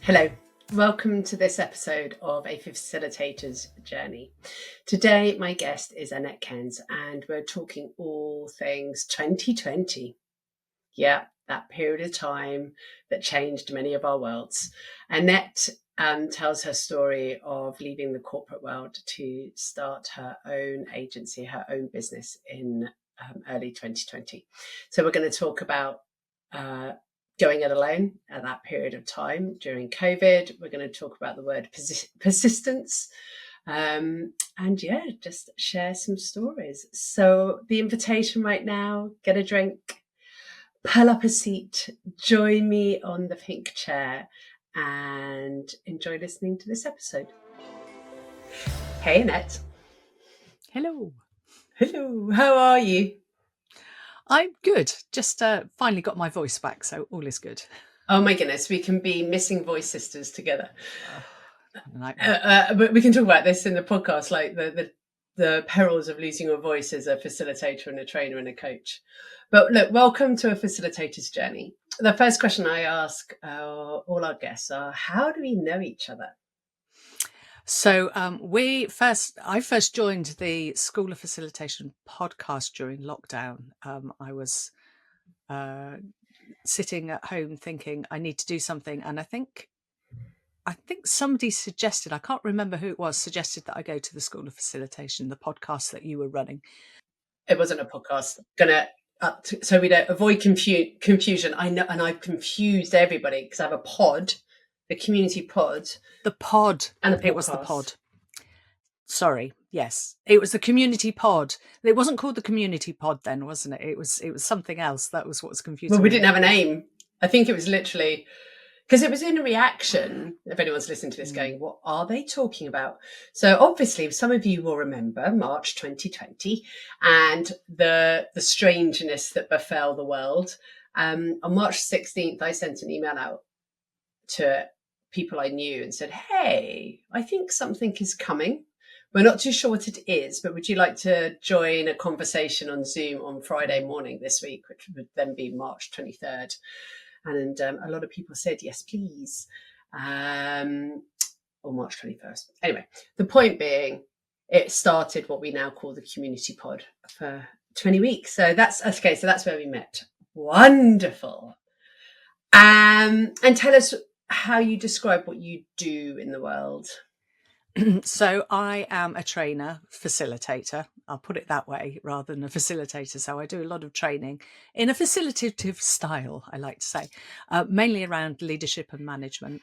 Hello, welcome to this episode of A Facilitator's Journey. Today, my guest is Annette and we're talking all things 2020. Yeah, that period of time that changed many of our worlds. Annette tells her story of leaving the corporate world to start her own agency, her own business in early 2020. So we're going to talk about going it alone at that period of time during COVID. We're going to talk about the word persistence and just share some stories. So the invitation right now, get a drink, pull up a seat, join me on the pink chair and enjoy listening to this episode. Hey, Annette. Hello. Hello. How are you? I'm good. Just finally got my voice back, so all is good. Oh my goodness, we can be missing voice sisters together. But we can talk about this in the podcast, like the perils of losing your voice as a facilitator and a trainer and a coach. But look, welcome to A Facilitator's Journey. The first question I ask all our guests are, how do we know each other? So I first joined the School of Facilitation podcast during lockdown. I was sitting at home thinking I need to do something, and I think somebody suggested, I can't remember who it was, suggested that I go to the School of Facilitation, the podcast that you were running. It wasn't a podcast. So we don't avoid confusion. I know, and I've confused everybody because I have a pod, the community pod. The pod. And the podcast. It was the pod. Sorry. Yes. It was the community pod. It wasn't called the community pod then, wasn't it? It was something else. That was what was confusing. Well, we didn't have a name. I think it was literally because it was in reaction. If anyone's listening to this going, what are they talking about? So obviously some of you will remember March 2020 and the strangeness that befell the world. On March 16th, I sent an email out to people I knew and said, hey, I think something is coming. We're not too sure what it is, but would you like to join a conversation on Zoom on Friday morning this week, which would then be March 23rd? And a lot of people said, yes, please. Or March 21st. Anyway, the point being, it started what we now call the community pod for 20 weeks. So that's okay. So that's where we met. Wonderful. And tell us how you describe what you do in the world. So I am a trainer, facilitator. I'll put it that way rather than a facilitator. So I do a lot of training in a facilitative style, I like to say, mainly around leadership and management,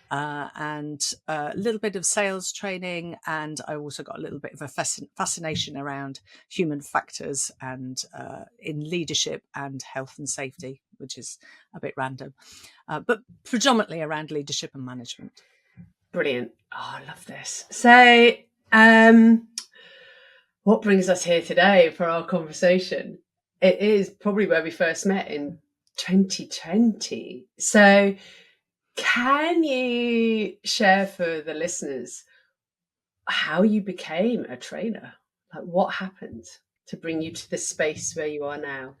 and a little bit of sales training. And I also got a little bit of a fascination around human factors and in leadership and health and safety, which is a bit random, but predominantly around leadership and management. Brilliant. Oh, I love this. So, what brings us here today for our conversation? It is probably where we first met in 2020. So, can you share for the listeners how you became a trainer? Like, what happened to bring you to the space where you are now?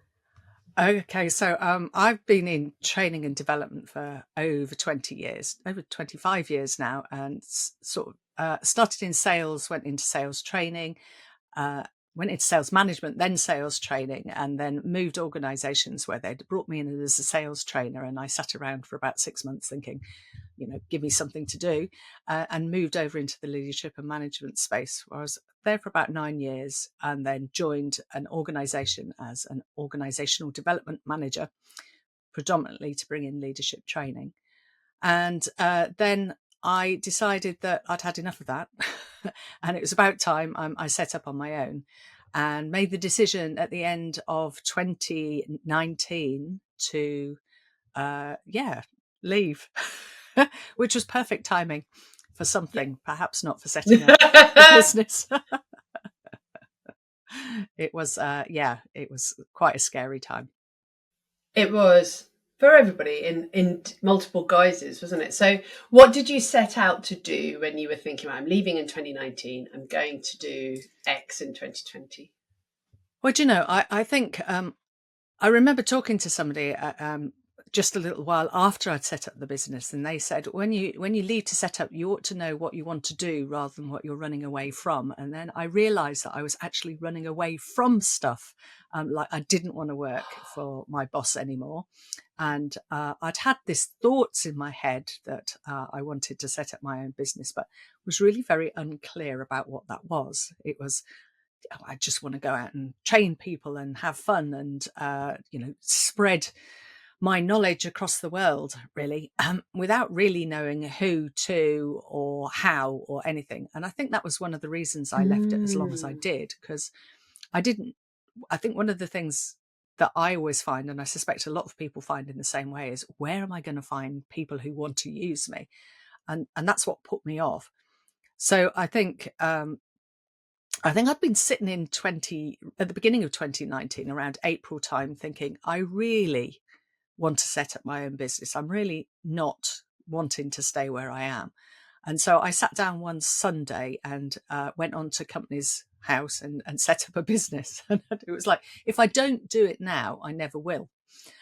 Okay, so I've been in training and development for over 20 years, over 25 years now, and sort of started in sales, went into sales training, went into sales management, then sales training, and then moved organisations where they'd brought me in as a sales trainer, and I sat around for about 6 months thinking, give me something to do, and moved over into the leadership and management space, where I was there for about 9 years, and then joined an organisation as an organisational development manager, predominantly to bring in leadership training. And then I decided that I'd had enough of that, and it was about time I set up on my own, and made the decision at the end of 2019 to, leave. Which was perfect timing for something, perhaps not for setting up a business. It was quite a scary time. It was for everybody in multiple guises, wasn't it? So what did you set out to do when you were thinking, I'm leaving in 2019, I'm going to do X in 2020? Well, I think I remember talking to somebody just a little while after I'd set up the business, and they said, when you leave to set up, you ought to know what you want to do rather than what you're running away from. And then I realized that I was actually running away from stuff. Like I didn't want to work for my boss anymore. And I'd had these thoughts in my head that I wanted to set up my own business, but was really very unclear about what that was. It was, I just want to go out and train people and have fun and, spread my knowledge across the world, really, without really knowing who to or how or anything. And I think that was one of the reasons I left it as long as I did, because I think one of the things that I always find, and I suspect a lot of people find in the same way, is where am I going to find people who want to use me? And that's what put me off. So I think I'd been sitting at the beginning of 2019, around April time, thinking, I really want to set up my own business. I'm really not wanting to stay where I am. And so I sat down one Sunday and went on to company's house and set up a business. And it was like, if I don't do it now, I never will.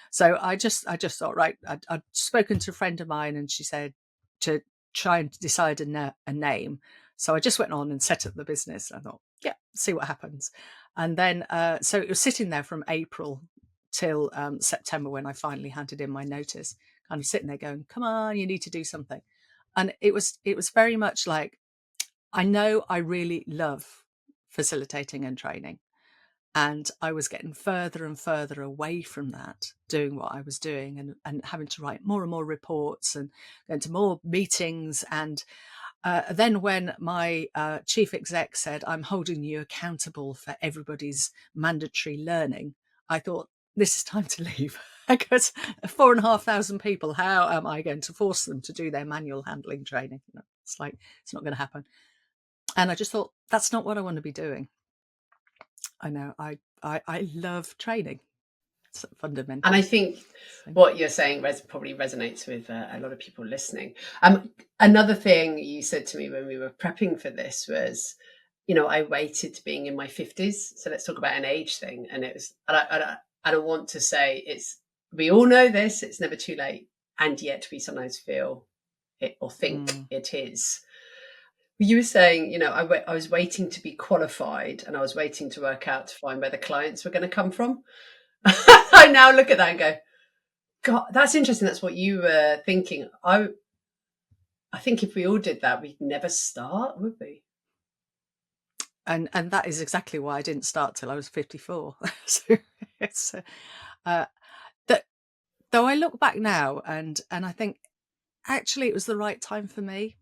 So I just thought, right, I'd spoken to a friend of mine and she said to try and decide a name. So I just went on and set up the business. I thought, yeah, see what happens. And then, so it was sitting there from April till September when I finally handed in my notice, kind of sitting there going, come on, you need to do something. And it was very much like, I know I really love facilitating and training. And I was getting further and further away from that, doing what I was doing and having to write more and more reports and going to more meetings. And then when my chief exec said, I'm holding you accountable for everybody's mandatory learning, I thought, this is time to leave. Because 4,500 people, how am I going to force them to do their manual handling training? No, it's like, it's not going to happen. And I just thought, that's not what I want to be doing. I know, I love training. Fundamentally. And I think what you're saying probably resonates with a lot of people listening. Another thing you said to me when we were prepping for this was, I waited to being in my 50s. So let's talk about an age thing. And it was, I don't want to say we all know this, it's never too late. And yet we sometimes feel it or think it is. You were saying, I was waiting to be qualified and I was waiting to work out to find where the clients were going to come from. I now look at that and go, God, that's interesting. That's what you were thinking. I think if we all did that, we'd never start, would we? And that is exactly why I didn't start till I was 54. So it's that. Though I look back now and I think actually it was the right time for me.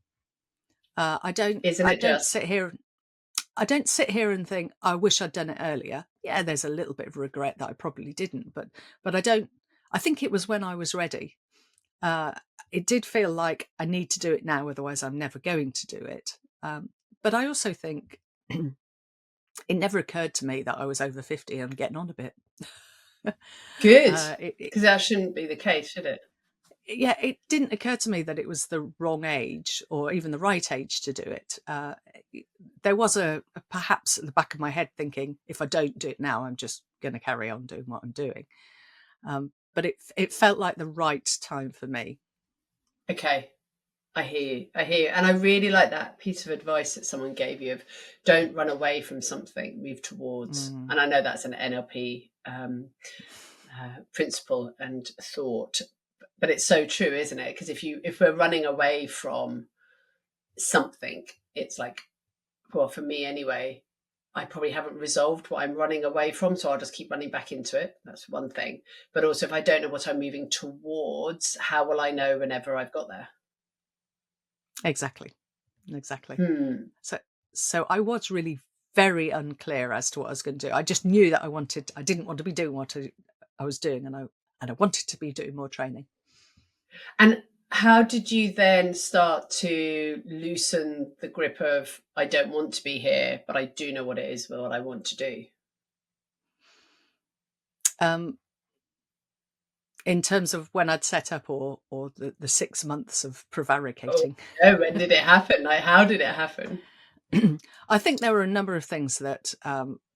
I don't sit here and think I wish I'd done it earlier. Yeah, there's a little bit of regret that I probably didn't, but I think it was when I was ready. It did feel like I need to do it now, otherwise I'm never going to do it. But I also think it never occurred to me that I was over 50 and getting on a bit. Good, because that shouldn't be the case, should it? Yeah, it didn't occur to me that it was the wrong age or even the right age to do it. There was a perhaps at the back of my head thinking, if I don't do it now, I'm just going to carry on doing what I'm doing. But it felt like the right time for me. Okay, I hear you. And I really like that piece of advice that someone gave you of don't run away from something, move towards. And I know that's an NLP principle and thought, but it's so true, isn't it? Because if we're running away from something, it's like, well, for me anyway, I probably haven't resolved what I'm running away from, so I'll just keep running back into it. That's one thing. But also, if I don't know what I'm moving towards, how will I know whenever I've got there? Exactly. So I was really very unclear as to what I was going to do. I just knew that I didn't want to be doing what I was doing, and I wanted to be doing more training. And how did you then start to loosen the grip of, I don't want to be here, but I do know what it is, what I want to do? In terms of when I'd set up or the 6 months of prevaricating. Oh, when did it happen? Like, how did it happen? I think there were a number of things that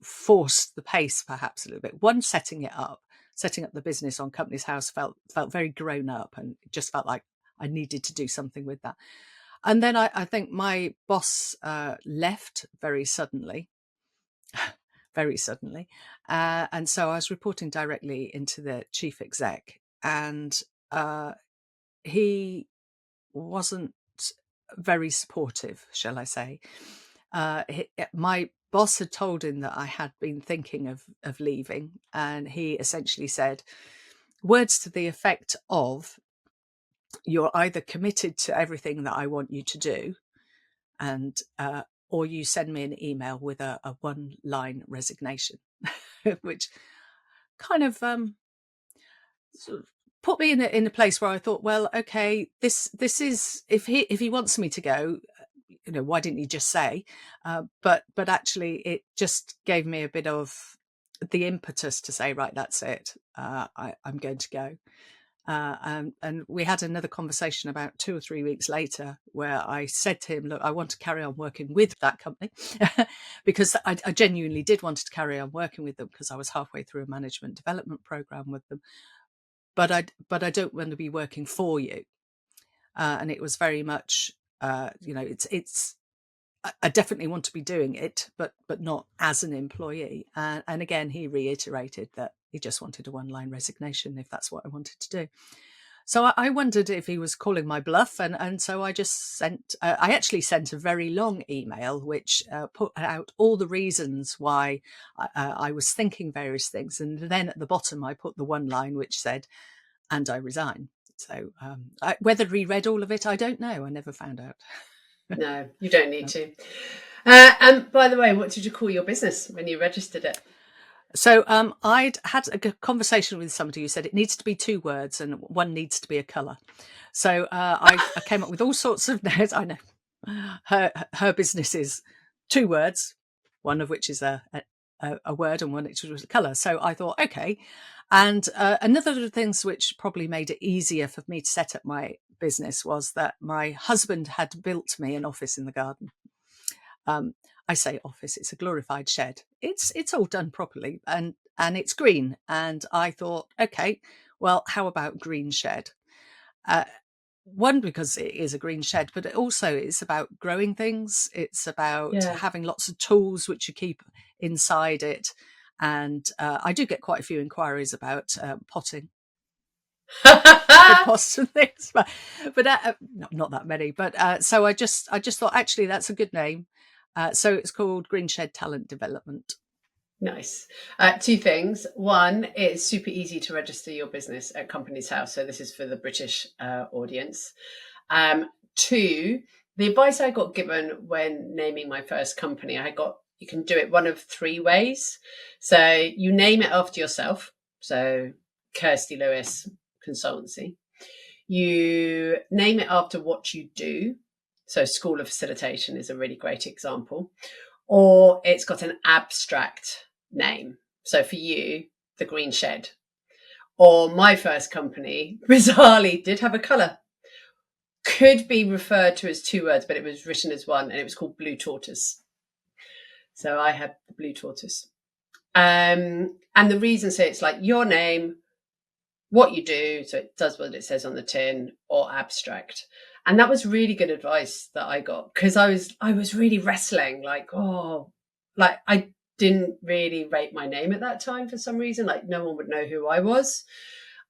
forced the pace perhaps a little bit. One, setting it up. setting up the business on Companies House felt very grown up, and it just felt like I needed to do something with that. And then I think my boss left very suddenly, very suddenly. And so I was reporting directly into the chief exec, and he wasn't very supportive, shall I say. My boss had told him that I had been thinking of leaving, and he essentially said words to the effect of, "You're either committed to everything that I want you to do, and or you send me an email with a one-line resignation," which kind of sort of put me in a place where I thought, well, okay, this is, if he wants me to go, why didn't he just say? But actually, it just gave me a bit of the impetus to say, right, that's it. I'm going to go. And we had another conversation about 2 or 3 weeks later where I said to him, look, I want to carry on working with that company because I genuinely did want to carry on working with them, because I was halfway through a management development program with them. But I don't want to be working for you. And it was very much, it's I definitely want to be doing it, but not as an employee. And again, he reiterated that he just wanted a one-line resignation if that's what I wanted to do. So I wondered if he was calling my bluff, and so I just sent. I actually sent a very long email which put out all the reasons why I was thinking various things, and then at the bottom I put the one line which said, "And I resign." So whether he read all of it, I don't know. I never found out. No, you don't need to. And by the way, what did you call your business when you registered it? So I'd had a conversation with somebody who said it needs to be 2 words and one needs to be a colour. So I came up with all sorts of names. I know her business is 2 words, one of which is a word and one which was a colour. So I thought, okay. And another of the things which probably made it easier for me to set up my business was that my husband had built me an office in the garden. I say office, it's a glorified shed. It's all done properly, and it's green. And I thought, okay, well, how about green shed? One, because it is a green shed, but it also is about growing things. It's about having lots of tools which you keep inside it. And I do get quite a few inquiries about potting. Pots and things, but not that many. But so I just thought, actually, that's a good name. So it's called Green Shed Talent Development. Nice. 2 things. One, it's super easy to register your business at Companies House. So this is for the British audience. 2, the advice I got given when naming my first company, you can do it one of 3 ways. So you name it after yourself. So Kirsty Lewis Consultancy. You name it after what you do. So School of Facilitation is a really great example. Or it's got an abstract name. So for you, the Green Shed. Or my first company, bizarrely, did have a colour. Could be referred to as 2 words, but it was written as one, and it was called Blue Tortoise. So I had the Blue Tortoise. And the reason, so it's like your name, what you do, so it does what it says on the tin, or abstract. And that was really good advice that I got, because I was really wrestling, like I didn't really rate my name at that time for some reason. Like no one would know who I was.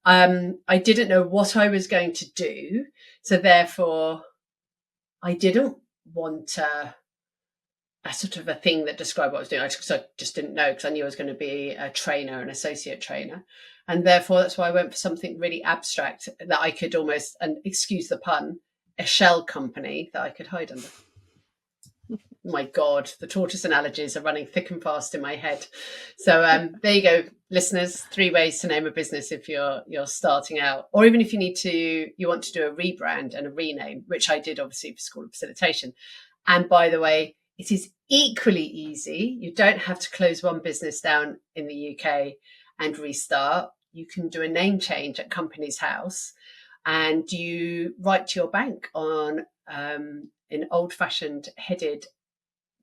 I didn't know what I was going to do, so therefore I didn't want a sort of a thing that described what I was doing. I just didn't know, because I knew I was going to be a trainer, an associate trainer. And therefore, that's why I went for something really abstract that I could almost, and excuse the pun, a shell company that I could hide under. My God, the tortoise analogies are running thick and fast in my head. So there you go, listeners. 3 ways to name a business if you're starting out, or even if you want to do a rebrand and a rename, which I did obviously for School of Facilitation. And by the way, it is equally easy. You don't have to close one business down in the UK and restart. You can do a name change at Companies House, and you write to your bank on an old-fashioned headed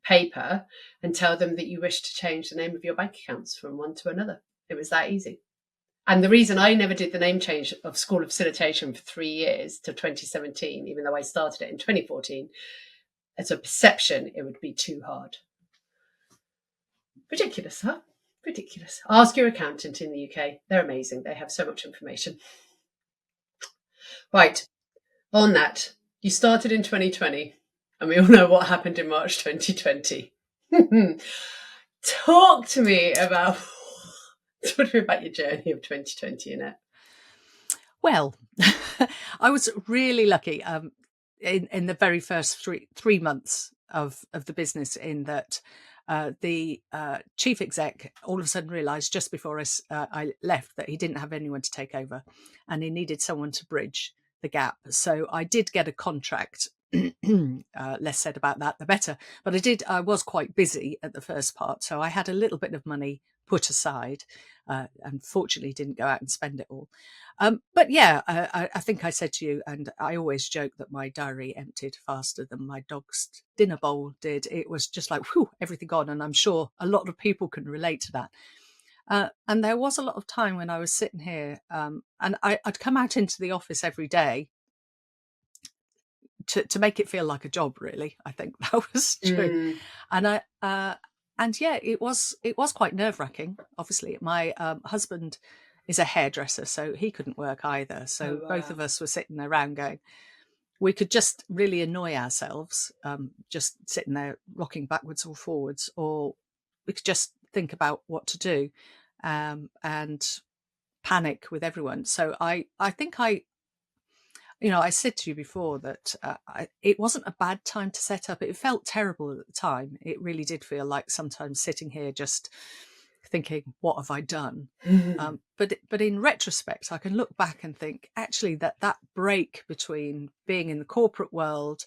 paper and tell them that you wish to change the name of your bank accounts from one to another. It was that easy. And the reason I never did the name change of School of Facilitation for 3 years to 2017, even though I started it in 2014, as a perception, it would be too hard. Ridiculous, huh? Ridiculous. Ask your accountant in the UK. They're amazing. They have so much information. Right. On that, you started in 2020, and we all know what happened in March 2020. Talk to me about your journey of 2020, Annette. Well, I was really lucky in the very first three months of the business, in that the chief exec all of a sudden realised just before I left that he didn't have anyone to take over, and he needed someone to bridge the gap. So I did get a contract. Less said about that, the better. But I was quite busy at the first part, so I had a little bit of money put aside. Unfortunately, didn't go out and spend it all. But yeah, I think I said to you, and I always joke that my diary emptied faster than my dog's dinner bowl did. It was just like, whew, everything gone. And I'm sure a lot of people can relate to that. And there was a lot of time when I was sitting here, and I'd come out into the office every day to make it feel like a job, really. I think that was true. And yeah, it was quite nerve-wracking. Obviously, my husband is a hairdresser, so he couldn't work either. So both of us were sitting around going, we could just really annoy ourselves, just sitting there rocking backwards or forwards, or we could just think about what to do, and panic with everyone. So I think I said to you before that it wasn't a bad time to set up. It felt terrible at the time. It really did feel like sometimes sitting here just thinking, what have I done? But in retrospect, I can look back and think actually that break between being in the corporate world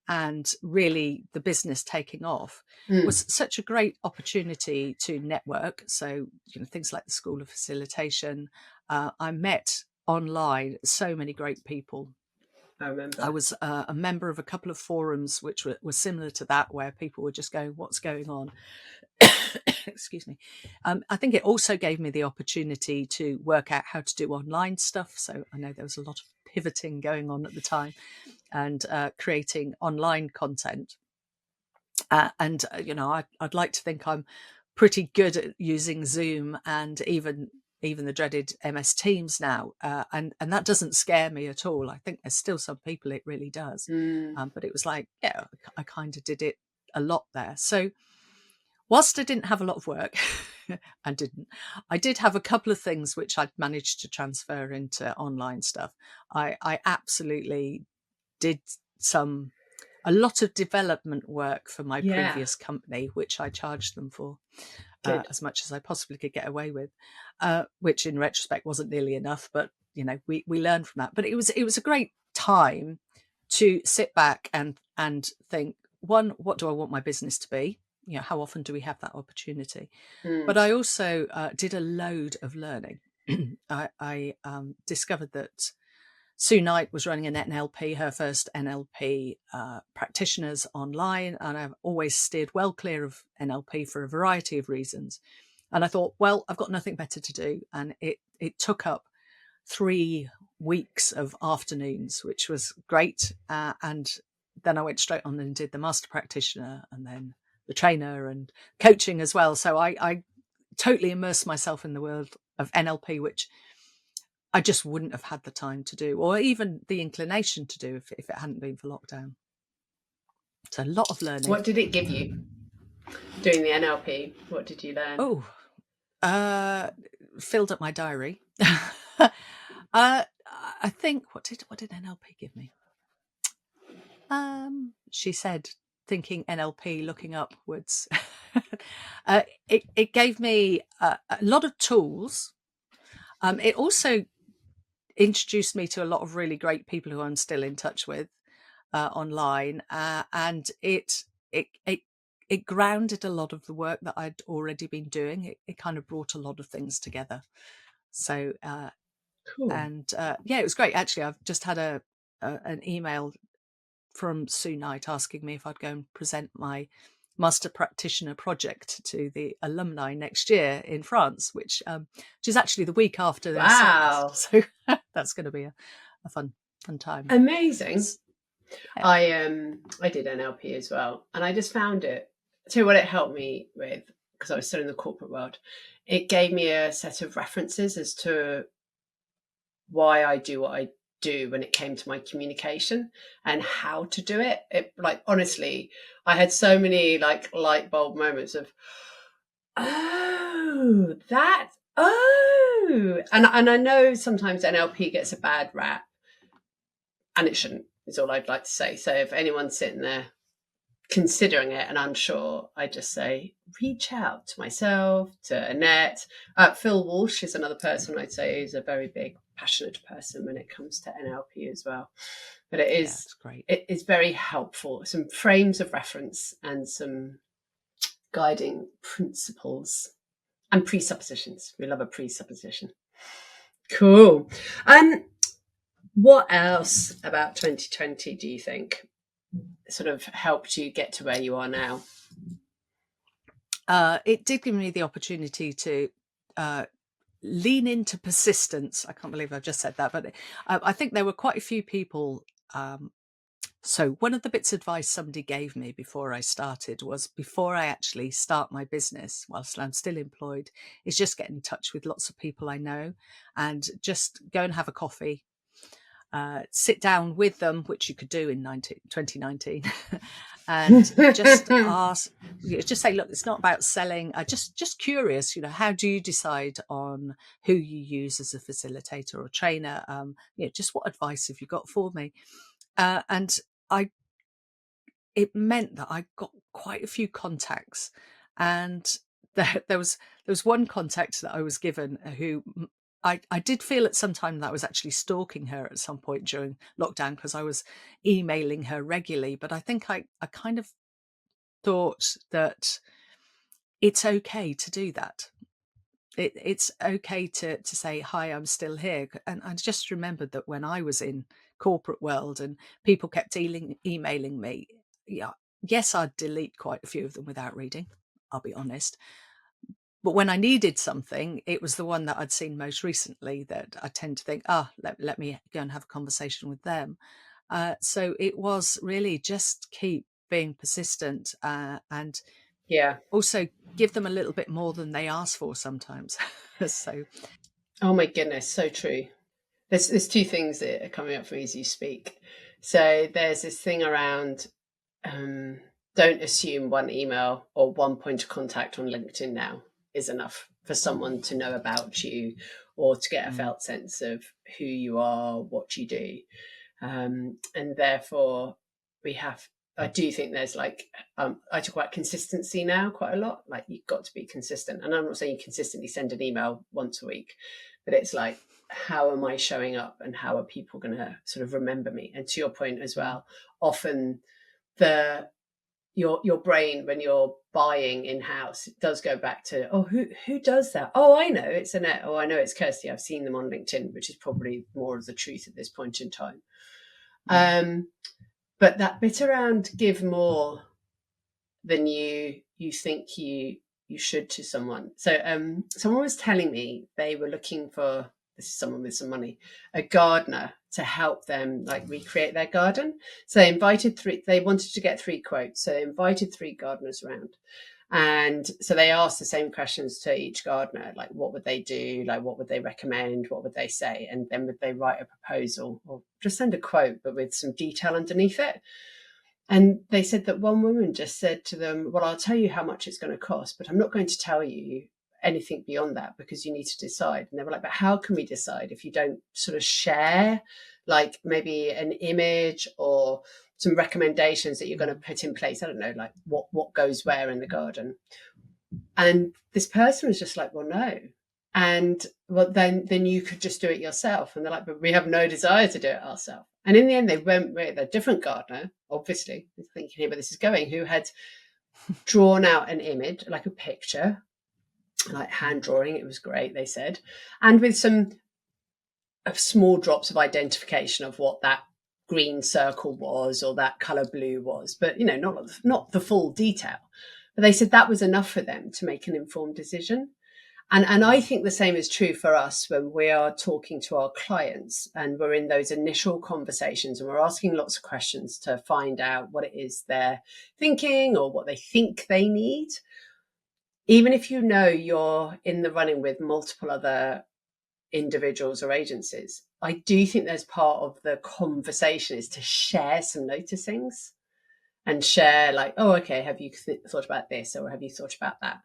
and really the business taking off was such a great opportunity to network. So, things like the School of Facilitation. I met online so many great people. I remember. I was a member of a couple of forums which were similar to that, where people were just going, what's going on? Excuse me. I think it also gave me the opportunity to work out how to do online stuff. So I know there was a lot of pivoting going on at the time, and creating online content. I'd like to think I'm pretty good at using Zoom and even the dreaded MS Teams now, and that doesn't scare me at all. I think there's still some people it really does, but it was like, yeah, I kind of did it a lot there. So whilst I didn't have a lot of work, I did have a couple of things which I'd managed to transfer into online stuff. I absolutely did a lot of development work for my previous company, which I charged them for as much as I possibly could get away with, which in retrospect wasn't nearly enough, but we learned from that. But it was a great time to sit back and think, one, what do I want my business to be? How often do we have that opportunity? But I also did a load of learning. I discovered that Sue Knight was running an NLP, her first NLP practitioners online, and I've always steered well clear of NLP for a variety of reasons. And I thought, well, I've got nothing better to do, and it took up 3 weeks of afternoons, which was great. And then I went straight on and did the master practitioner, and then the trainer and coaching as well. So I totally immersed myself in the world of NLP, which I just wouldn't have had the time to do, or even the inclination to do if it hadn't been for lockdown. So a lot of learning. What did it give you doing the NLP? What did you learn? Filled up my diary. I think, what did NLP give me? She said, thinking NLP, looking upwards. It gave me a lot of tools. It also introduced me to a lot of really great people who I'm still in touch with online, and it grounded a lot of the work that I'd already been doing. It kind of brought a lot of things together. So cool. And yeah, it was great. Actually, I've just had an email from Sue Knight asking me if I'd go and present my master practitioner project to the alumni next year in France, which is actually the week after their Wow. So that's going to be a fun time. Amazing. Yeah. I did NLP as well, and I just found it. So what it helped me with, because I was still in the corporate world, it gave me a set of references as to why I do what I do when it came to my communication and how to do it. It, like, honestly, I had so many like light bulb moments of, oh, that, oh, and I know sometimes NLP gets a bad rap, and it shouldn't, is all I'd like to say. So if anyone's sitting there considering it and unsure, I just say reach out to myself, to Annette. Phil Walsh is another person I'd say is a very big, passionate person when it comes to NLP as well. But it is great. It is very helpful. Some frames of reference and some guiding principles and presuppositions. We love a presupposition. Cool. What else about 2020 do you think sort of helped you get to where you are now? It did give me the opportunity to lean into persistence. I can't believe I've just said that, but I think there were quite a few people. So one of the bits of advice somebody gave me before I started was, before I actually start my business, whilst I'm still employed, is just get in touch with lots of people I know and just go and have a coffee. Sit down with them, which you could do in 2019, and just ask, just say, look, it's not about selling. Just curious, how do you decide on who you use as a facilitator or trainer? Just what advice have you got for me? And it meant that I got quite a few contacts, and there was one contact that I was given who I did feel at some time that I was actually stalking her at some point during lockdown, because I was emailing her regularly. But I think I kind of thought that it's okay to do that. It's okay to say, hi, I'm still here. And I just remembered that when I was in corporate world and people kept emailing me, yes, I'd delete quite a few of them without reading, I'll be honest. But when I needed something, it was the one that I'd seen most recently that I tend to think, let me go and have a conversation with them. So it was really just keep being persistent, and also give them a little bit more than they ask for sometimes. So, oh my goodness, so true. There's two things that are coming up for me as you speak. So there's this thing around don't assume one email or one point of contact on LinkedIn now is enough for someone to know about you or to get a felt sense of who you are, what you do. And therefore I do think there's like, I talk about consistency now quite a lot. Like, you've got to be consistent. And I'm not saying you consistently send an email once a week, but it's like, how am I showing up and how are people going to sort of remember me? And to your point as well, often your brain, when you're buying in-house, it does go back to, oh, who does that? Oh, I know, it's Annette. Oh, I know, it's Kirsty. I've seen them on LinkedIn, which is probably more of the truth at this point in time. But that bit around give more than you think you should to someone. So someone was telling me they were looking for, this is someone with some money, a gardener to help them like recreate their garden. So they wanted to get 3 quotes. So they invited 3 gardeners around. And so they asked the same questions to each gardener, like what would they do? Like what would they recommend? What would they say? And then would they write a proposal or just send a quote, but with some detail underneath it? And they said that one woman just said to them, well, I'll tell you how much it's going to cost, but I'm not going to tell you anything beyond that because you need to decide. And they were like, but how can we decide if you don't sort of share like maybe an image or some recommendations that you're going to put in place? I don't know, like what goes where in the garden. And this person was just like, well, no. And well, then you could just do it yourself. And they're like, but we have no desire to do it ourselves. And in the end, they went with a different gardener, obviously, thinking here where this is going, who had drawn out an image, like a picture, like hand drawing. It was great, they said. And with some small drops of identification of what that green circle was or that color blue was, but not the full detail. But they said that was enough for them to make an informed decision. And I think the same is true for us when we are talking to our clients and we're in those initial conversations and we're asking lots of questions to find out what it is they're thinking or what they think they need. Even if you're in the running with multiple other individuals or agencies, I do think there's part of the conversation is to share some noticings and share like, oh, okay, have you thought about this or have you thought about that?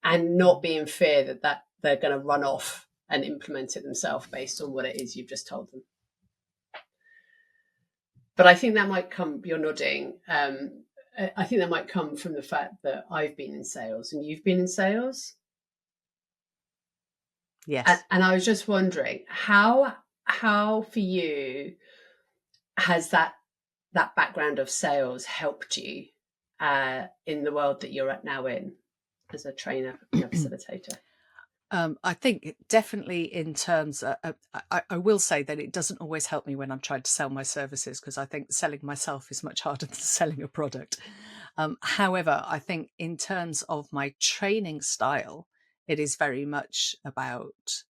And not be in fear that they're going to run off and implement it themselves based on what it is you've just told them. But I think that might come, you're nodding, I think that might come from the fact that I've been in sales and you've been in sales. Yes. And I was just wondering how for you has that background of sales helped you in the world that you're at now in as a trainer and a facilitator? I think definitely in terms of, I will say that it doesn't always help me when I'm trying to sell my services, because I think selling myself is much harder than selling a product. However, I think in terms of my training style, it is very much about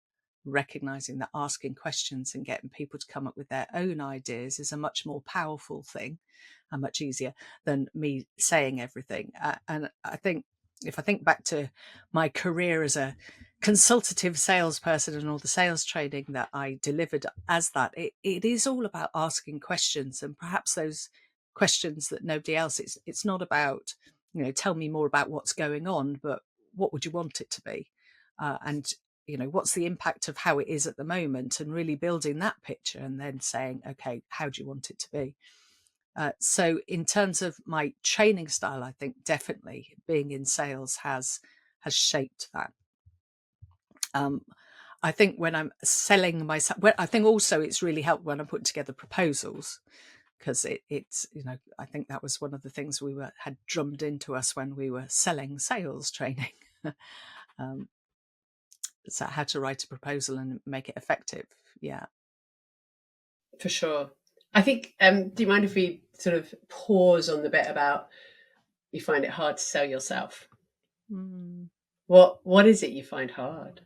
recognizing that asking questions and getting people to come up with their own ideas is a much more powerful thing and much easier than me saying everything. And I think if I think back to my career as a consultative salesperson and all the sales training that I delivered as that, it is all about asking questions, and perhaps those questions that nobody else, it's not about, tell me more about what's going on, but what would you want it to be? And what's the impact of how it is at the moment, and really building that picture and then saying, okay, how do you want it to be? So in terms of my training style, I think definitely being in sales has shaped that. I think when I'm selling myself, I think also it's really helped when I'm putting together proposals, because it's I think that was one of the things we had drummed into us when we were selling sales training. So how to write a proposal and make it effective. Yeah, for sure. I think do you mind if we sort of pause on the bit about you find it hard to sell yourself? What is it you find hard?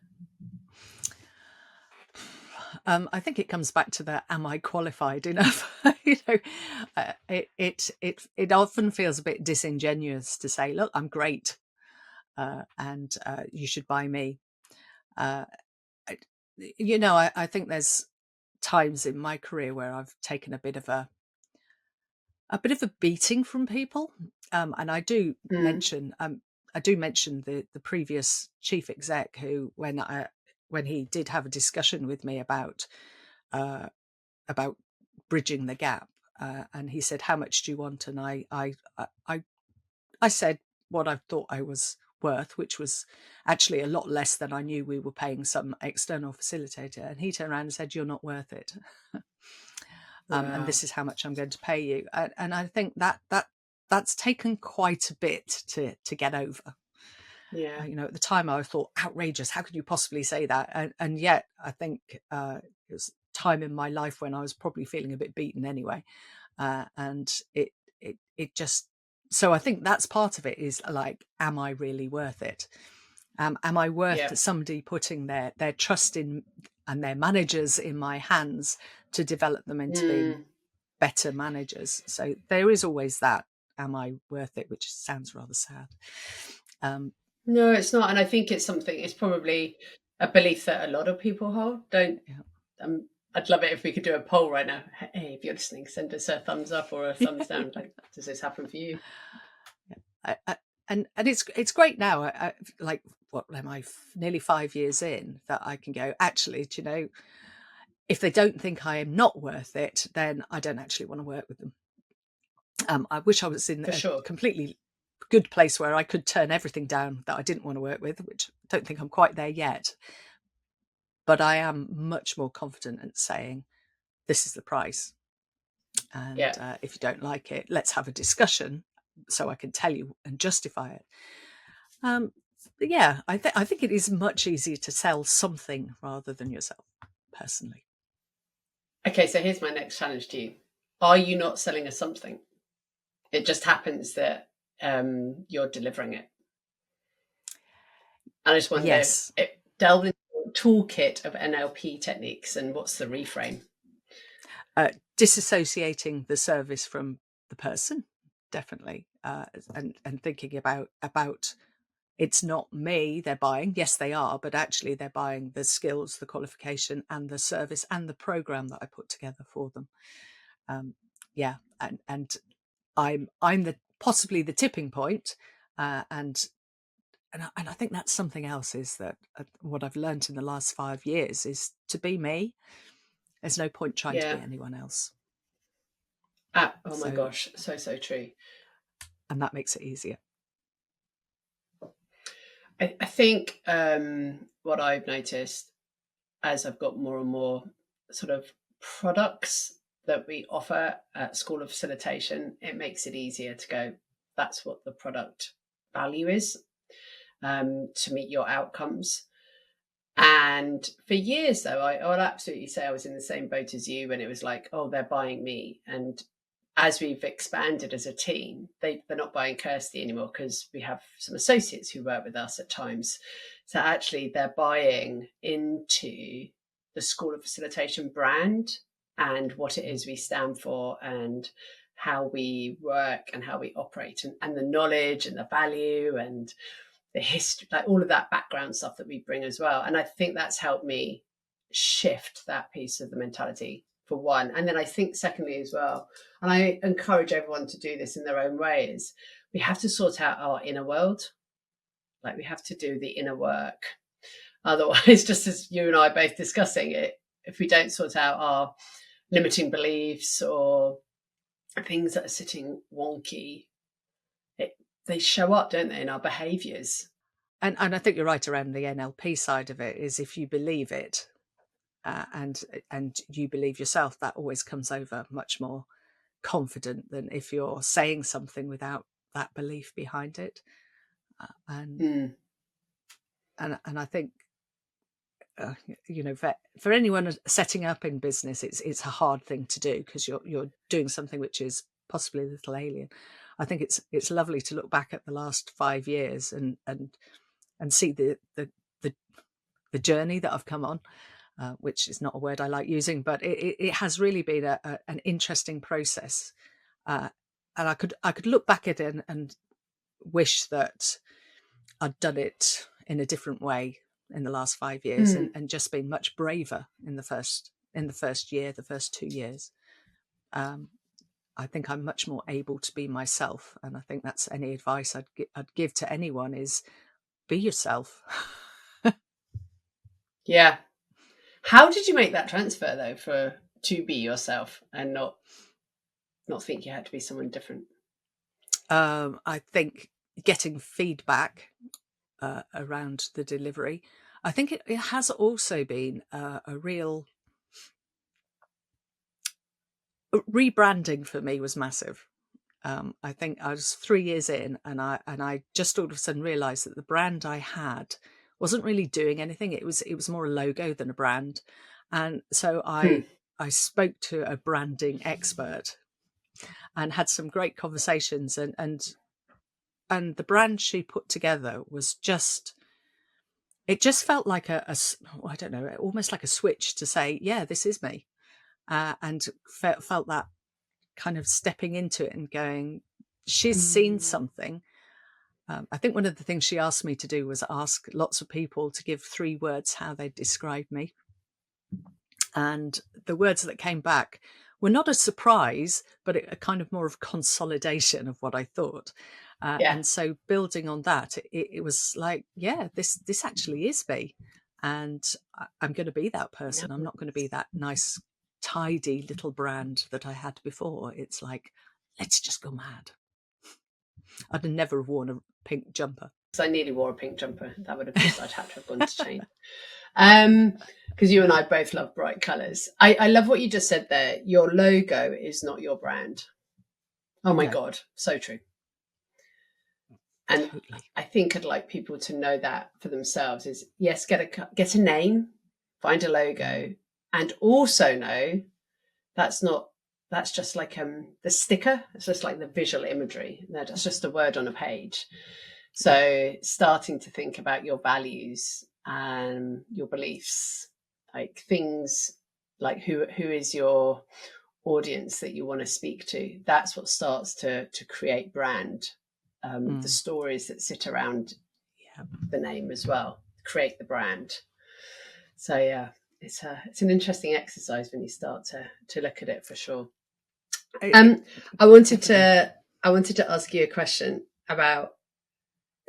I think it comes back to the am I qualified enough? It often feels a bit disingenuous to say, look, I'm great, and you should buy me. I think there's times in my career where I've taken a bit of a beating from people, and I do mention the previous chief exec who, when he did have a discussion with me about bridging the gap, and he said, how much do you want? And I said what I thought I was worth, which was actually a lot less than I knew we were paying some external facilitator. And he turned around and said, you're not worth it. Wow. And this is how much I'm going to pay you. And I think that's taken quite a bit to get over. Yeah. At the time I thought, outrageous, how could you possibly say that? And yet I think it was time in my life when I was probably feeling a bit beaten anyway. And it just, so I think that's part of it, is like, am I really worth it? Am I worth somebody putting their trust in and their managers in my hands to develop them into being better managers? So there is always that, am I worth it, which sounds rather sad. No, it's not. And I think it's probably a belief that a lot of people hold. I'd love it if we could do a poll right now. Hey, if you're listening, send us a thumbs up or a thumbs down. Like, does this happen for you? And it's great now. I like, what am I, nearly 5 years in, that I can go, actually, if they don't think I am not worth it, then I don't actually want to work with them. I wish I was in a completely good place where I could turn everything down that I didn't want to work with, which I don't think I'm quite there yet. But I am much more confident at saying, this is the price. And if you don't like it, let's have a discussion so I can tell you and justify it. I think it is much easier to sell something rather than yourself, personally. Okay, so here's my next challenge to you. are you not selling us something? It just happens that you're delivering it. And I just wonder, Yes. delve into the toolkit of NLP techniques, and what's the reframe? Disassociating the service from the person, definitely, and thinking about it's not me they're buying. Yes, they are, but actually they're buying the skills, the qualification, and the service and the program that I put together for them. Yeah, and I'm the possibly the tipping point, and I think that's something else, is that what I've learned in the last 5 years is to be me. There's no point trying to be Yeah. anyone else. Oh my So, gosh, so true. and that makes it easier. I think what I've noticed as I've got more and more sort of products that we offer at School of Facilitation, it makes it easier to go, that's what the product value is, to meet your outcomes. And for years, though, I will absolutely say I was in the same boat as you, when it was like, oh, they're buying me. And as we've expanded as a team, they're not buying Kirsty anymore, because we have some associates who work with us at times. So actually, they're buying into the School of Facilitation brand and what it is we stand for, and how we work and how we operate, and the knowledge and the value and the history, like all of that background stuff that we bring as well. And I think that's helped me shift that piece of the mentality, for one. And then I think secondly as well, and I encourage everyone to do this in their own ways, we have to sort out our inner world. Like, we have to do the inner work. Otherwise, just as you and I are both discussing it, if we don't sort out our limiting beliefs or things that are sitting wonky, they show up, don't they, in our behaviours. And I think you're right around the NLP side of it, is if you believe it, and you believe yourself, that always comes over much more confident than if you're saying something without that belief behind it. And I think, for anyone setting up in business, it's a hard thing to do, because you're doing something which is possibly a little alien. I think it's lovely to look back at the last 5 years and see the journey that I've come on, which is not a word I like using, but it has really been an interesting process. And I could look back at it and wish that I'd done it in a different way in the last 5 years, and just been much braver in the first year, the first 2 years. I think I'm much more able to be myself, and I think that's any advice I'd give to anyone, is be yourself. Yeah. How did you make that transfer, though, to be yourself and not think you had to be someone different? I think getting feedback around the delivery. I think it has also been a real rebranding for me was massive. I think I was 3 years in, and I just all of a sudden realised that the brand I had wasn't really doing anything. It was more a logo than a brand, and so I spoke to a branding expert and had some great conversations, and the brand she put together was just. It just felt like I don't know, almost like a switch to say, yeah, this is me, and felt that kind of stepping into it and going, she's seen something. I think one of the things she asked me to do was ask lots of people to give 3 words how they describe me. And the words that came back were not a surprise, but a kind of more of consolidation of what I thought. Yeah. And so building on that, it was like, yeah, this actually is me. And I'm going to be that person. I'm not going to be that nice, tidy little brand that I had before. It's like, let's just go mad. I'd never have worn a pink jumper. So I nearly wore a pink jumper. That would have just, I'd have to have gone to change. Because you and I both love bright colours. I love what you just said there. Your logo is not your brand. Oh my God, so true. And Totally. I think I'd like people to know that for themselves, is yes, get a name, find a logo, and also know that's not that's just like the sticker. It's just like the visual imagery. That's just a word on a page. So starting to think about your values and your beliefs, like things like who is your audience that you want to speak to. That's what starts to create brand. The stories that sit around the name as well create the brand. So yeah, it's an interesting exercise when you start to look at it, for sure. I wanted to ask you a question about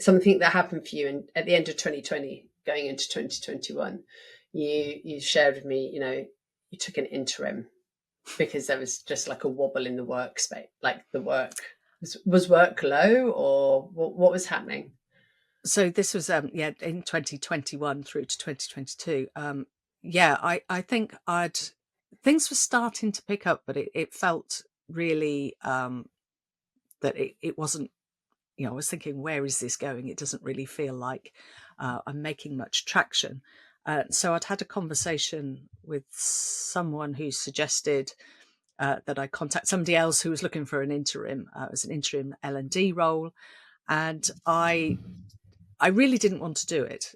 something that happened for you at the end of 2020, going into 2021. You shared with me, you took an interim because there was just like a wobble in the workspace, like the work was work low, or what was happening? So this was in 2021 through to 2022. I think things were starting to pick up, but it felt really that it wasn't. I was thinking, where is this going? It doesn't really feel like I'm making much traction. So I'd had a conversation with someone who suggested that I contact somebody else who was looking for an interim. It was an interim L&D role, and I really didn't want to do it.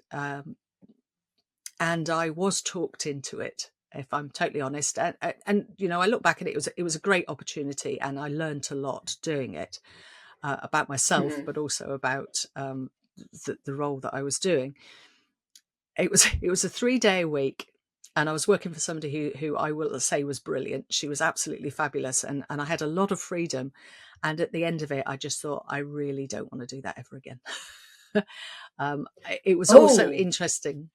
And I was talked into it, if I'm totally honest. And I look back at it, it was a great opportunity, and I learned a lot doing it about myself, but also about the role that I was doing. It was a 3-day a week, and I was working for somebody who I will say was brilliant. She was absolutely fabulous, and I had a lot of freedom. And at the end of it, I just thought, I really don't want to do that ever again. It was also interesting.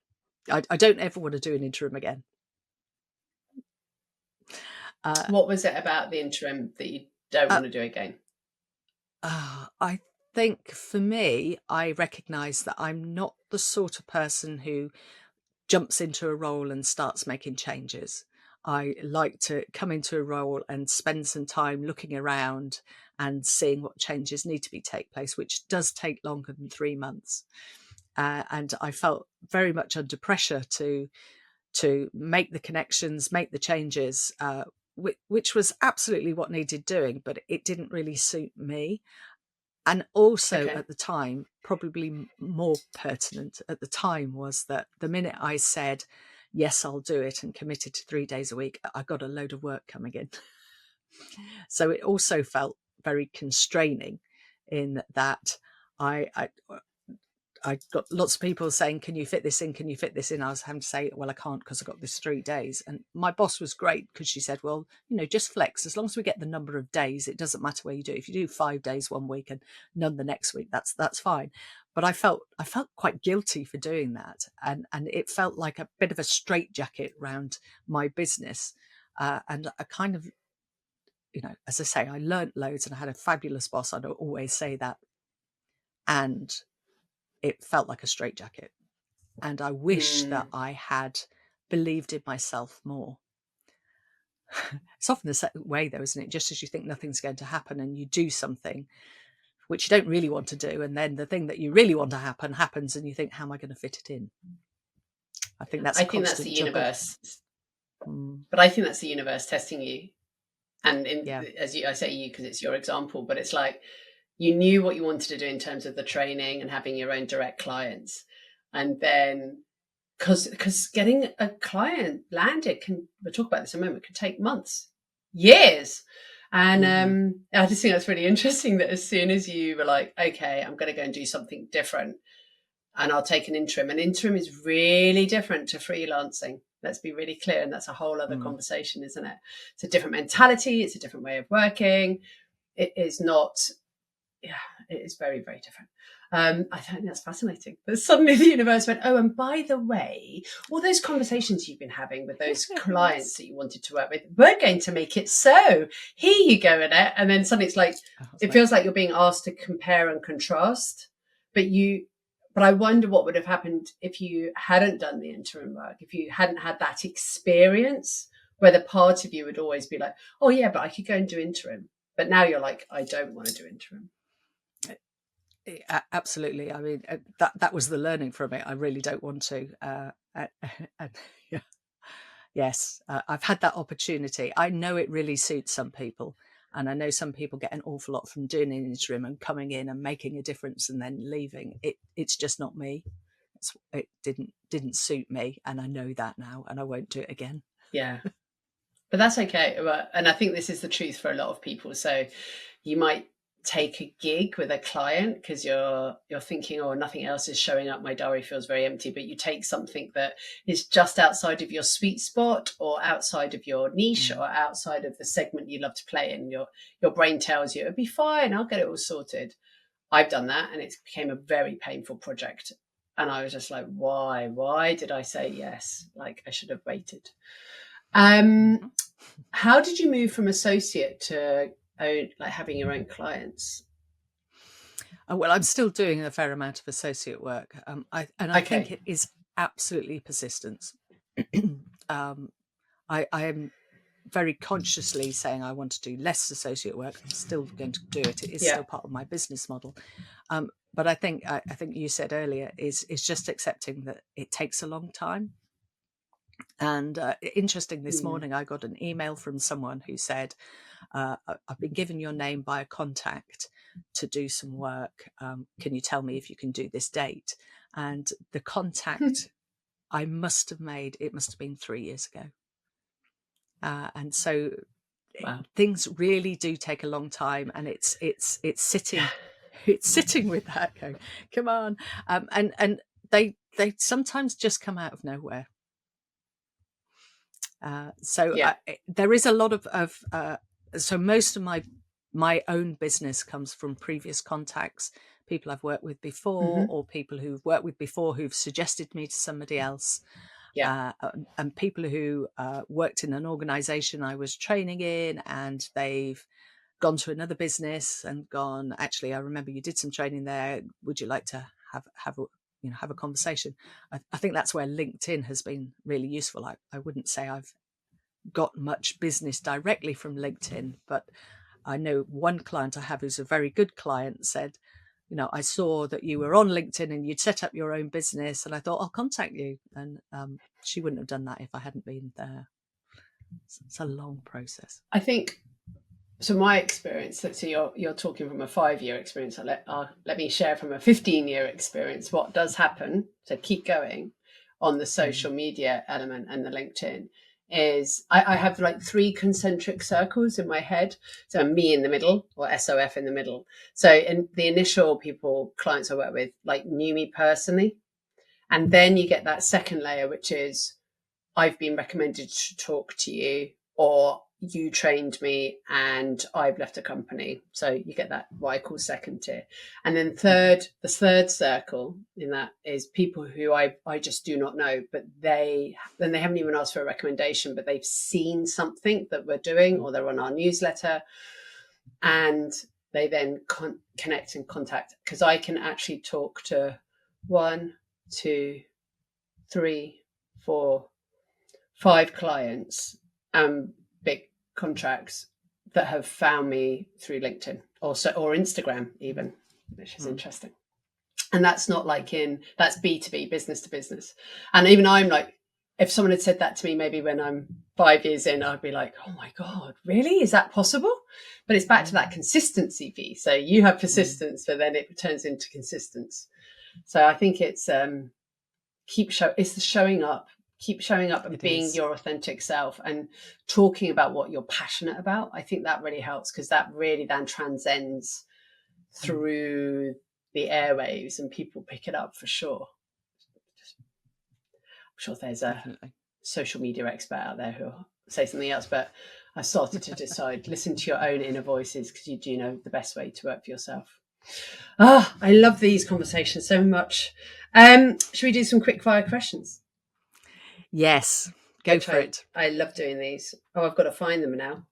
I don't ever want to do an interim again. What was it about the interim that you don't want to do again? I think for me, I recognise that I'm not the sort of person who jumps into a role and starts making changes. I like to come into a role and spend some time looking around and seeing what changes need to take place, which does take longer than 3 months. And I felt very much under pressure to make the connections, make the changes, which was absolutely what needed doing, but it didn't really suit me. And also at the time, probably more pertinent at the time, was that the minute I said, yes, I'll do it, and committed to 3 days a week, I got a load of work coming in. So it also felt very constraining in that I got lots of people saying, can you fit this in? Can you fit this in? I was having to say, well, I can't, because I've got this 3 days. And my boss was great, because she said, well, just flex. As long as we get the number of days, it doesn't matter where you do. If you do 5 days one week and none the next week, that's fine. But I felt quite guilty for doing that. And it felt like a bit of a straitjacket around my business. And I kind of, as I say, I learnt loads and I had a fabulous boss. I'd always say that. And it felt like a straitjacket. And I wish that I had believed in myself more. It's often the way, though, isn't it? Just as you think nothing's going to happen and you do something which you don't really want to do, and then the thing that you really want to happen happens, and you think, how am I going to fit it in? I think that's the universe. But I think that's the universe testing you. And I say you because it's your example, but it's like you knew what you wanted to do in terms of the training and having your own direct clients. And then because getting a client landed we'll talk about this in a moment, can take months, years. And I just think that's really interesting that as soon as you were like, okay, I'm going to go and do something different and I'll take an interim. An interim is really different to freelancing. Let's be really clear. And that's a whole other conversation, isn't it? It's a different mentality. It's a different way of working. It is not, it is very, very different. I think that's fascinating. But suddenly the universe went, oh, and by the way, all those conversations you've been having with those clients that you wanted to work with, we're going to make it so. Here you go, Annette. And then suddenly it's like, it feels like you're being asked to compare and contrast. But I wonder what would have happened if you hadn't done the interim work, if you hadn't had that experience, where the part of you would always be like, oh, yeah, but I could go and do interim. But now you're like, I don't want to do interim. Absolutely. I mean, that was the learning from it. I really don't want to. Yes, I've had that opportunity. I know it really suits some people. And I know some people get an awful lot from doing an interim and coming in and making a difference and then leaving. It's just not me. It didn't suit me, and I know that now, and I won't do it again. Yeah. But that's okay. And I think this is the truth for a lot of people. So you might take a gig with a client because you're thinking, oh, nothing else is showing up, my diary feels very empty, but you take something that is just outside of your sweet spot or outside of your niche or outside of the segment you love to play in. Your brain tells you it'll be fine, I'll get it all sorted. I've done that, and it became a very painful project, and I was just like, why did I say yes? Like, I should have waited. How did you move from associate to having your own clients? Well, I'm still doing a fair amount of associate work. I think it is absolutely persistence. I am very consciously saying I want to do less associate work. I'm still going to do it. It is still part of my business model. But I think you said earlier is just accepting that it takes a long time. And interesting, this morning I got an email from someone who said, I've been given your name by a contact to do some work. Can you tell me if you can do this date? And the contact I must have made, it must have been 3 years ago. And so things really do take a long time, and it's sitting, it's sitting with that going, come on. And they sometimes just come out of nowhere. There is a lot of so most of my own business comes from previous contacts, people I've worked with before, or people who've worked with before who've suggested me to somebody else. And people who worked in an organization I was training in, and they've gone to another business and gone, actually, I remember you did some training there. Would you like to have a conversation? I think that's where LinkedIn has been really useful. I wouldn't say I've got much business directly from LinkedIn, but I know one client I have who's a very good client said, I saw that you were on LinkedIn and you'd set up your own business, and I thought I'll contact you. And she wouldn't have done that if I hadn't been there. It's a long process. I think so. My experience. So you're talking from a 5-year experience. Let me share from a 15-year experience. What does happen? So keep going on the social media element and the LinkedIn. Is I have like 3 concentric circles in my head. So me in the middle, or SOF in the middle. So in the initial clients I work with, like, knew me personally. And then you get that second layer, which is I've been recommended to talk to you, or you trained me and I've left a company. So you get that, what I call second tier. And then the third circle in that is people who I just do not know, but they haven't even asked for a recommendation, but they've seen something that we're doing, or they're on our newsletter, and they then connect and contact, because I can actually talk to 1, 2, 3, 4, 5 clients, big contracts, that have found me through LinkedIn or Instagram even, which is interesting. And that's not like that's B2B, business to business. And even I'm like, if someone had said that to me maybe when I'm 5 years in, I'd be like, oh my God, really? Is that possible? But it's back to that consistency piece. So you have persistence, but then it turns into consistence. So I think it's it's the showing up. Keep showing up and being your authentic self and talking about what you're passionate about. I think that really helps, because that really then transcends through the airwaves and people pick it up for sure. I'm sure there's a social media expert out there who'll say something else, but I started to decide, listen to your own inner voices, because you do know the best way to work for yourself. I love these conversations so much. Should we do some quick fire questions? Yes, go for it. I love doing these. I've got to find them now.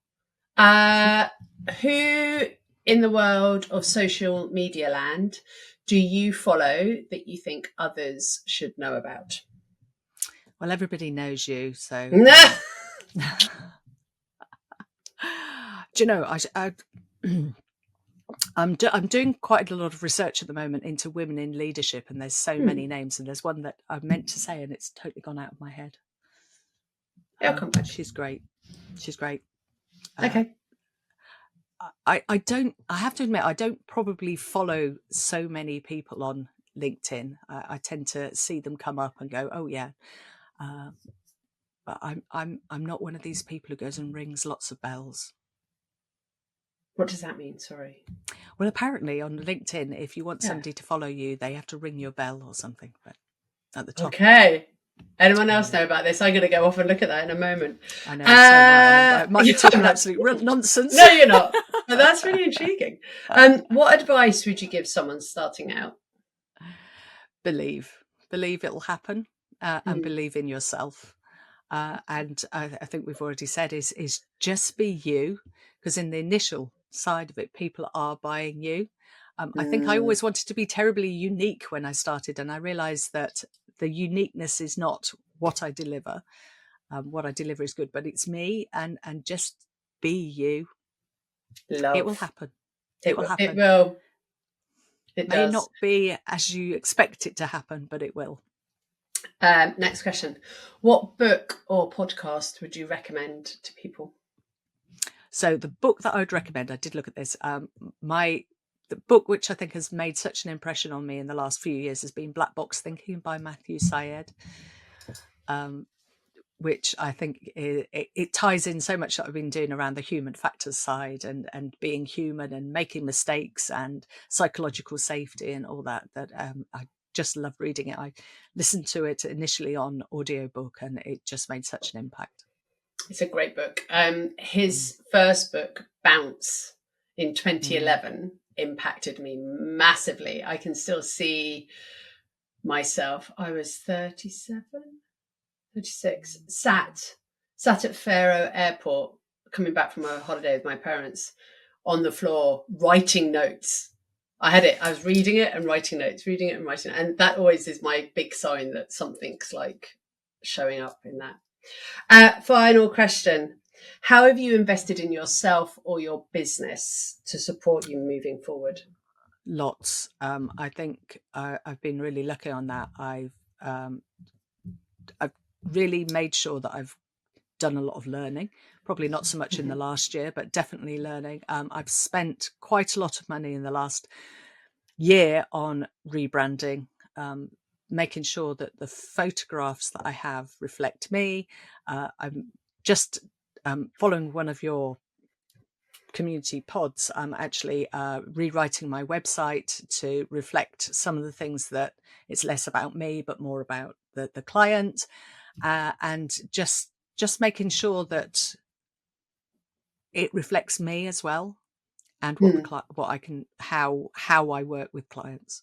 Who in the world of social media land do you follow that you think others should know about? Well, everybody knows you, so. Do you know, I'm doing quite a lot of research at the moment into women in leadership, and there's so many names, and there's one that I meant to say and it's totally gone out of my head. I'll come back. She's great. Okay. I have to admit, I don't probably follow so many people on LinkedIn. I tend to see them come up and go, oh yeah. But I'm not one of these people who goes and rings lots of bells. What does that mean? Sorry. Well, apparently on LinkedIn, if you want somebody to follow you, they have to ring your bell or something. But at the top. Okay. Anyone else know about this? I'm going to go off and look at that in a moment. I know. So I might be talking absolute nonsense. No, you're not. But that's really intriguing. What advice would you give someone starting out? Believe it'll happen, and believe in yourself. And I think we've already said is just be you, because in the initial side of it, people are buying you. I think I always wanted to be terribly unique when I started, and I realized that the uniqueness is not what I deliver. What I deliver is good, but it's me, and just be you. Love. It will happen. It will happen. It will. It may does. not be as you expect it to happen, but it will. Next question. What book or podcast would you recommend to people? So the book that I would recommend, I did look at this. The book which I think has made such an impression on me in the last few years has been Black Box Thinking by Matthew Syed, which I think it ties in so much that I've been doing around the human factors side and being human and making mistakes and psychological safety and all that I just love reading it. I listened to it initially on audiobook and it just made such an impact. It's a great book. His first book, Bounce, in 2011, impacted me massively. I can still see myself. I was 36, sat at Faro Airport, coming back from a holiday with my parents, on the floor, writing notes. I had it. I was reading it and writing notes, and that always is my big sign that something's like showing up in that. Final question. How have you invested in yourself or your business to support you moving forward? Lots. I think I've been really lucky on that. I've really made sure that I've done a lot of learning, probably not so much in the last year, but definitely learning. I've spent quite a lot of money in the last year on rebranding, making sure that the photographs that I have reflect me. I'm just following one of your community pods. I'm actually rewriting my website to reflect some of the things that it's less about me, but more about the client, and just making sure that it reflects me as well, and what I can, how I work with clients.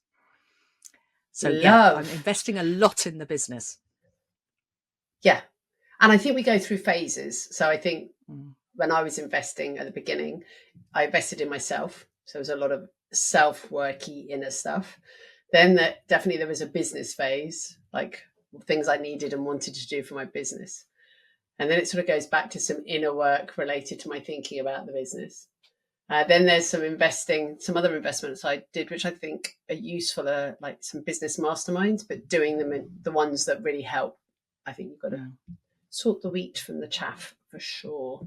So yeah, I'm investing a lot in the business. Yeah. And I think we go through phases. So I think when I was investing at the beginning, I invested in myself. So there was a lot of self-worky inner stuff. Then definitely there was a business phase, like things I needed and wanted to do for my business. And then it sort of goes back to some inner work related to my thinking about the business. Then there's some other investments I did, which I think are useful, like some business masterminds, but doing them in the ones that really help. I think you've got to sort the wheat from the chaff for sure.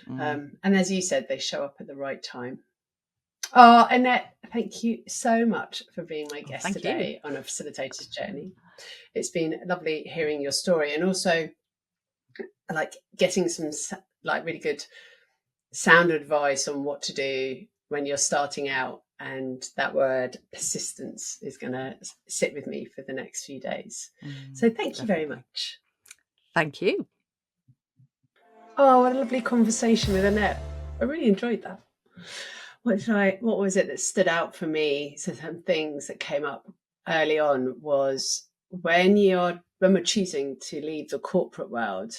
And as you said, they show up at the right time. Oh, Annette, thank you so much for being my guest today on A Facilitator's Journey. It's been lovely hearing your story, and also like getting some like really good sound advice on what to do when you're starting out. And that word persistence is going to sit with me for the next few days. So thank you very much. Thank you. Oh, what a lovely conversation with Annette. I really enjoyed that. What was it that stood out for me? So some things that came up early on was when we're choosing to leave the corporate world,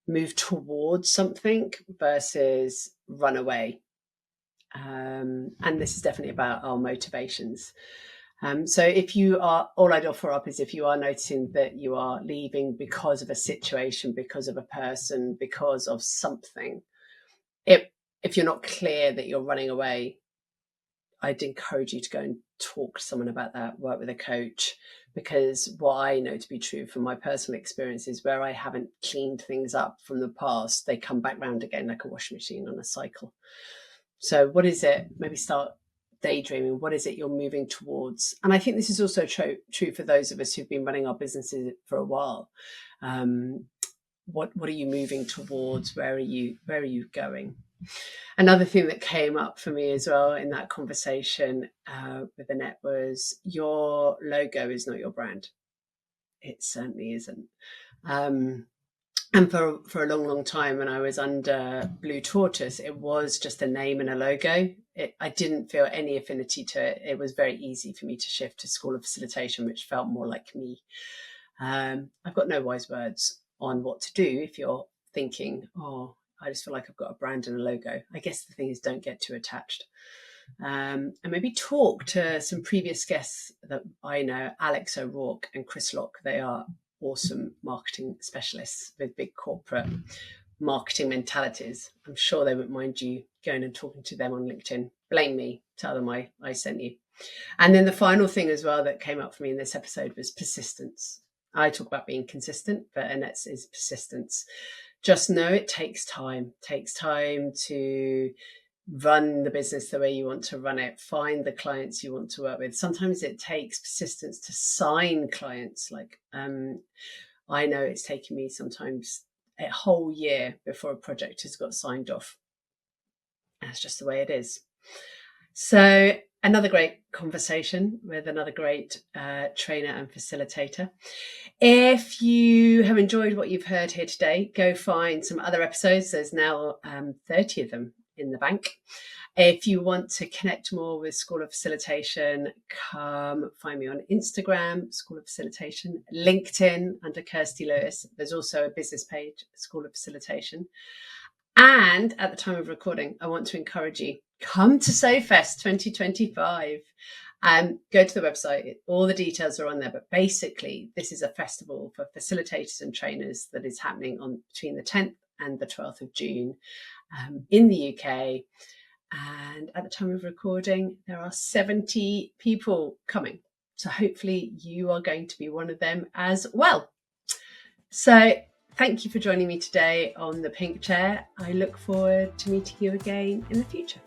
move towards something versus run away. And this is definitely about our motivations. So all I'd offer up is if you are noticing that you are leaving because of a situation, because of a person, because of something, if you're not clear that you're running away, I'd encourage you to go and talk to someone about that, work with a coach, because what I know to be true from my personal experiences, where I haven't cleaned things up from the past, they come back round again like a washing machine on a cycle. So what is it? Maybe start daydreaming. What is it you're moving towards? And I think this is also true for those of us who've been running our businesses for a while. What are you moving towards? Where are you going? Another thing that came up for me as well in that conversation with Annette was your logo is not your brand. It certainly isn't. And for a long time, when I was under Blue Tortoise, it was just a name and a logo. I didn't feel any affinity to it. It was very easy for me to shift to School of Facilitation, which felt more like me. I've got no wise words on what to do if you're thinking, oh, I just feel like I've got a brand and a logo. I guess the thing is, don't get too attached. And maybe talk to some previous guests that I know, Alex O'Rourke and Chris Locke. They are awesome marketing specialists with big corporate marketing mentalities. I'm sure they wouldn't mind you going and talking to them on LinkedIn. Blame me, tell them I sent you. And then the final thing as well that came up for me in this episode was persistence. I talk about being consistent, but Annette's is persistence. Just know it takes time. It takes time to run the business the way you want to run it, find the clients you want to work with. Sometimes it takes persistence to sign clients. Like I know it's taken me sometimes a whole year before a project has got signed off. That's just the way it is. So another great conversation with another great trainer and facilitator. If you have enjoyed what you've heard here today, go find some other episodes. There's now 30 of them in the bank. If you want to connect more with School of Facilitation, come find me on Instagram, School of Facilitation, LinkedIn under Kirsty Lewis. There's also a business page, School of Facilitation. And at the time of recording, I want to encourage you, come to SoFest 2025. Go to the website. All the details are on there. But basically, this is a festival for facilitators and trainers that is happening on between the 10th and the 12th of June in the UK. And at the time of recording, there are 70 people coming. So hopefully you are going to be one of them as well. So thank you for joining me today on the Pink Chair. I look forward to meeting you again in the future.